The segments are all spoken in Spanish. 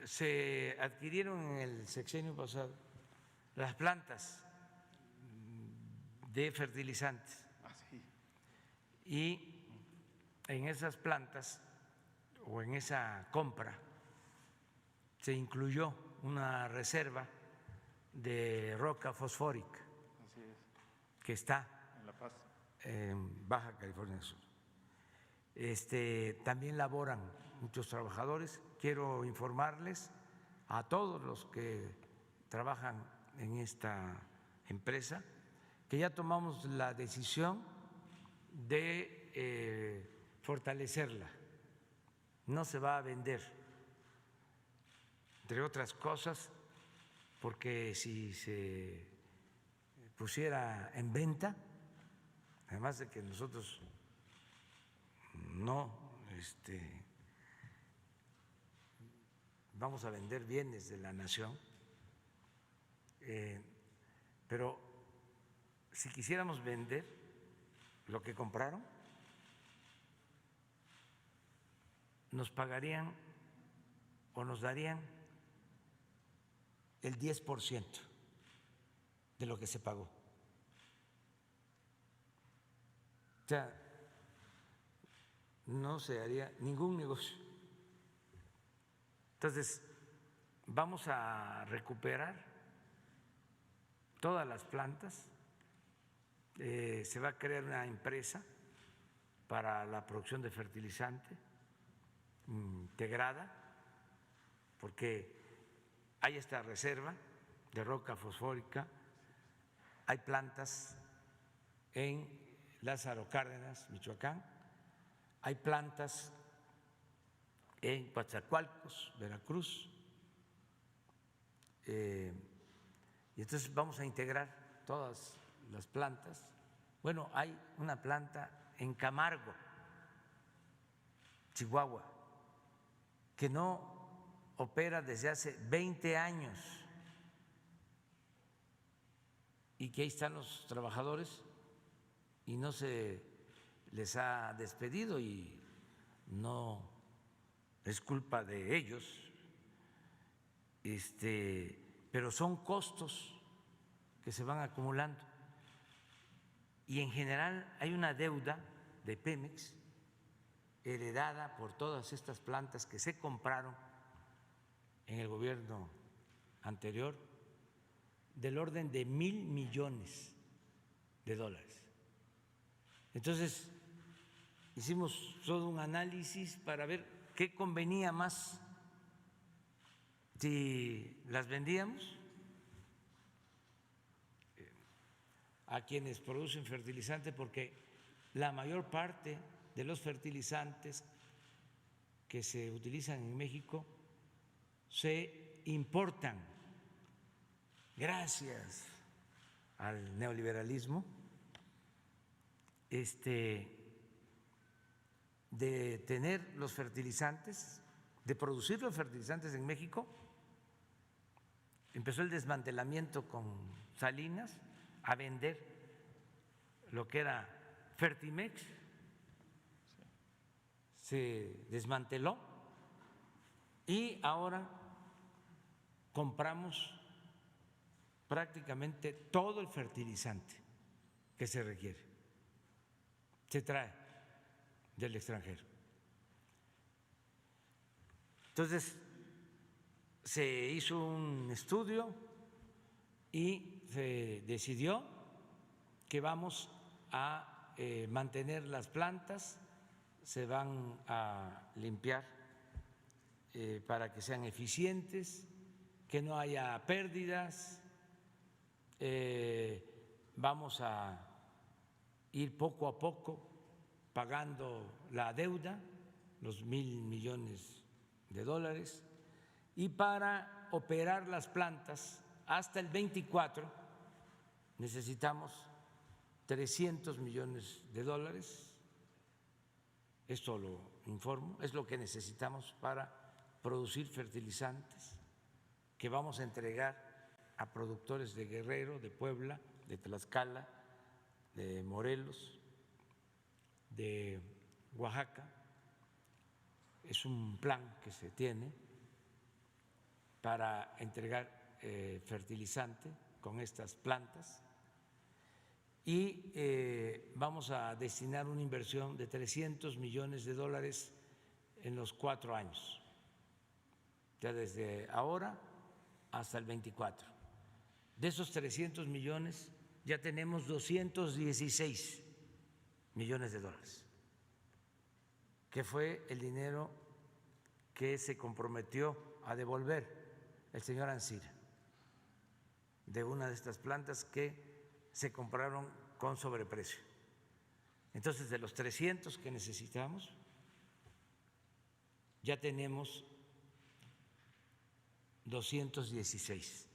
se adquirieron en el sexenio pasado las plantas de fertilizantes. Sí. Y en esas plantas o en esa compra se incluyó una reserva de roca fosfórica. Así es. Que está en La Paz, en Baja California Sur. También laboran muchos trabajadores. Quiero informarles a todos los que trabajan en esta empresa que ya tomamos la decisión de fortalecerla. No se va a vender, entre otras cosas, porque si se pusiera en venta, además de que nosotros no vamos a vender bienes de la nación, pero si quisiéramos vender lo que compraron, nos pagarían o nos darían el 10% de lo que se pagó. O sea, no se haría ningún negocio. Entonces, vamos a recuperar todas las plantas, se va a crear una empresa para la producción de fertilizante integrada, porque hay esta reserva de roca fosfórica, hay plantas en Lázaro Cárdenas, Michoacán, hay plantas en Coatzacoalcos, Veracruz, y entonces vamos a integrar todas las plantas. Bueno, hay una planta en Camargo, Chihuahua, que no opera desde hace 20 años y que ahí están los trabajadores y no se les ha despedido y no es culpa de ellos, pero son costos que se van acumulando y en general hay una deuda de Pemex heredada por todas estas plantas que se compraron en el gobierno anterior del orden de $1,000 millones. Entonces, hicimos todo un análisis para ver qué convenía más, si las vendíamos a quienes producen fertilizante, porque la mayor parte de los fertilizantes que se utilizan en México se importan gracias al neoliberalismo, de tener los fertilizantes, de producir los fertilizantes en México. Empezó el desmantelamiento con Salinas, a vender lo que era Fertimex, se desmanteló y ahora compramos prácticamente todo el fertilizante que se requiere, se trae del extranjero. Entonces, se hizo un estudio y se decidió que vamos a mantener las plantas, se van a limpiar para que sean eficientes, que no haya pérdidas, vamos a ir poco a poco pagando la deuda, los $1,000 millones, y para operar las plantas hasta el 24 necesitamos $300 millones. Esto lo informo, es lo que necesitamos para producir fertilizantes que vamos a entregar a productores de Guerrero, de Puebla, de Tlaxcala, de Morelos, de Oaxaca. Es un plan que se tiene para entregar fertilizante con estas plantas y vamos a destinar una inversión de $300 millones en los 4 años, ya desde ahora hasta el 24. De esos 300 millones ya tenemos $216 millones, que fue el dinero que se comprometió a devolver el señor Ancira de una de estas plantas que se compraron con sobreprecio. Entonces, de los 300 que necesitamos, ya tenemos 216.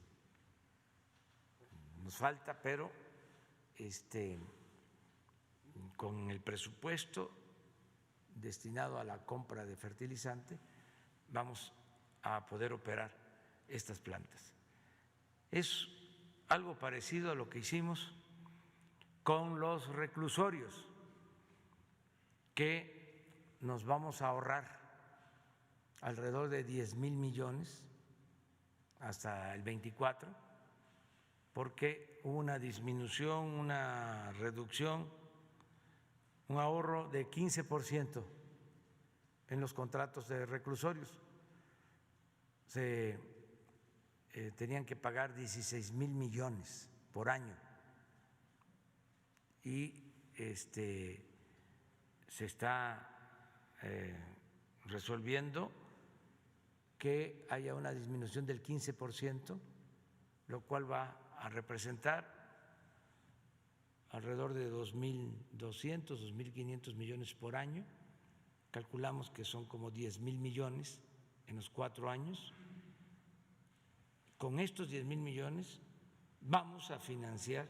Nos falta, pero con el presupuesto destinado a la compra de fertilizante vamos a poder operar estas plantas. Es algo parecido a lo que hicimos con los reclusorios, que nos vamos a ahorrar alrededor de 10,000 millones hasta el 24, porque hubo una disminución, una reducción, un ahorro de 15% en los contratos de reclusorios. Se tenían que pagar 16,000 millones por año y se está resolviendo que haya una disminución del 15%, lo cual va a representar alrededor de 2.200, 2.500 millones por año. Calculamos que son como 10,000 millones en los 4 años. Con estos 10,000 millones vamos a financiar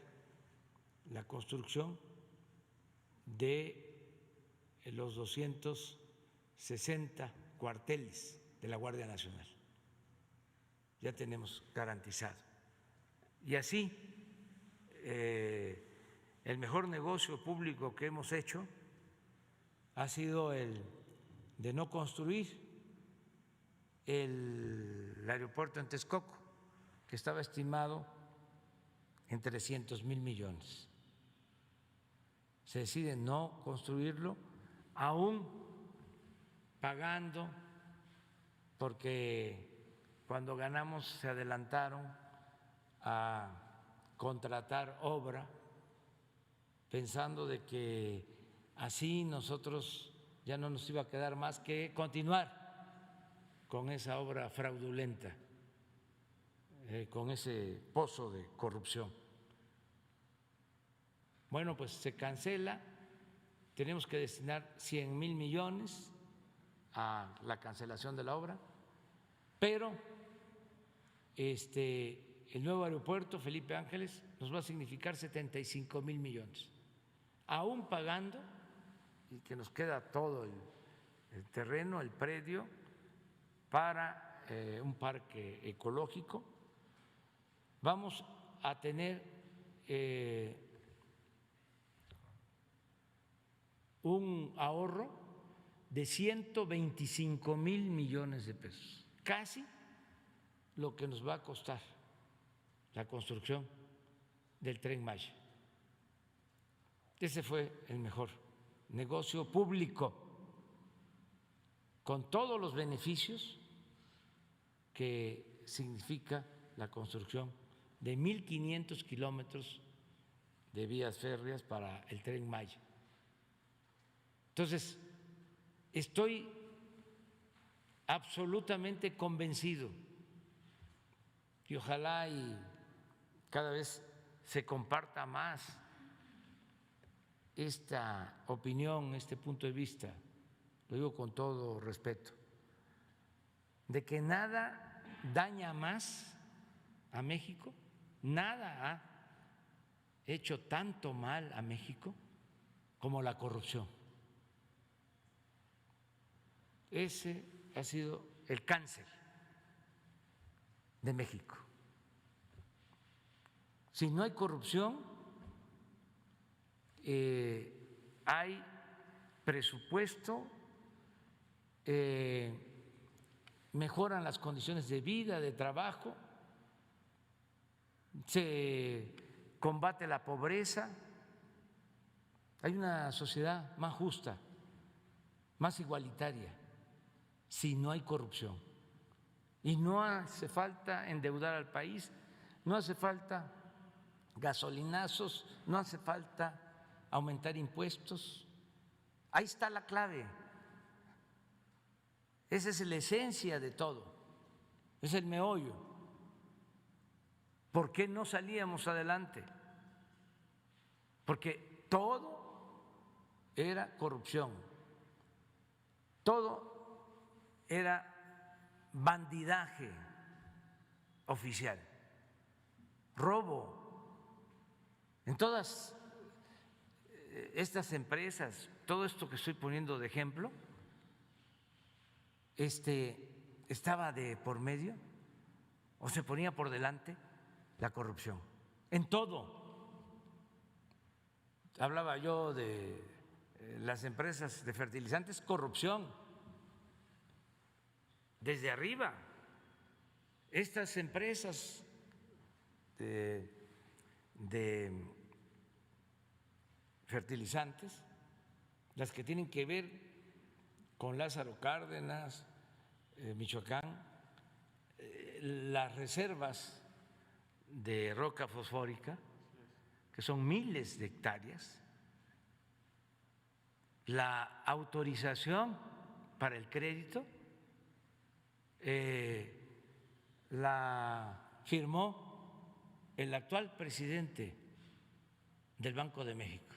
la construcción de los 260 cuarteles de la Guardia Nacional. Ya tenemos garantizado. Y así, el mejor negocio público que hemos hecho ha sido el de no construir el aeropuerto en Texcoco, que estaba estimado en 300,000 millones. Se decide no construirlo, aún pagando, porque cuando ganamos se adelantaron a contratar obra, pensando de que así nosotros ya no nos iba a quedar más que continuar con esa obra fraudulenta, con ese pozo de corrupción. Bueno, pues se cancela, tenemos que destinar 100,000 millones a la cancelación de la obra, pero el nuevo aeropuerto Felipe Ángeles nos va a significar 75,000 millones, aún pagando, y que nos queda todo el terreno, el predio, para un parque ecológico. Vamos a tener un ahorro de 125,000 millones de pesos, casi lo que nos va a costar la construcción del Tren Maya. Ese fue el mejor negocio público, con todos los beneficios que significa la construcción de 1,500 kilómetros de vías férreas para el Tren Maya. Entonces, estoy absolutamente convencido, y ojalá y cada vez se comparta más esta opinión, este punto de vista, lo digo con todo respeto, de que nada daña más a México, nada ha hecho tanto mal a México como la corrupción. Ese ha sido el cáncer de México. Si no hay corrupción, hay presupuesto, mejoran las condiciones de vida, de trabajo, se combate la pobreza, hay una sociedad más justa, más igualitaria, si no hay corrupción. Y no hace falta endeudar al país, no hace falta gasolinazos, no hace falta aumentar impuestos. Ahí está la clave. Esa es la esencia de todo, es el meollo. ¿Por qué no salíamos adelante? Porque todo era corrupción, todo era bandidaje oficial, robo. En todas estas empresas, todo esto que estoy poniendo de ejemplo, estaba de por medio o se ponía por delante la corrupción, en todo. Hablaba yo de las empresas de fertilizantes, corrupción, desde arriba. Estas empresas de fertilizantes, las que tienen que ver con Lázaro Cárdenas, Michoacán, las reservas de roca fosfórica, que son miles de hectáreas, la autorización para el crédito la firmó el actual presidente del Banco de México.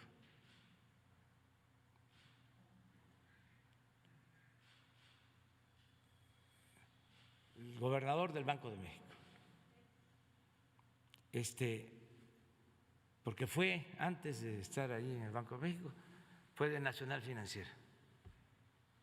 El gobernador del Banco de México, porque fue antes de estar ahí en el Banco de México, fue de Nacional Financiera.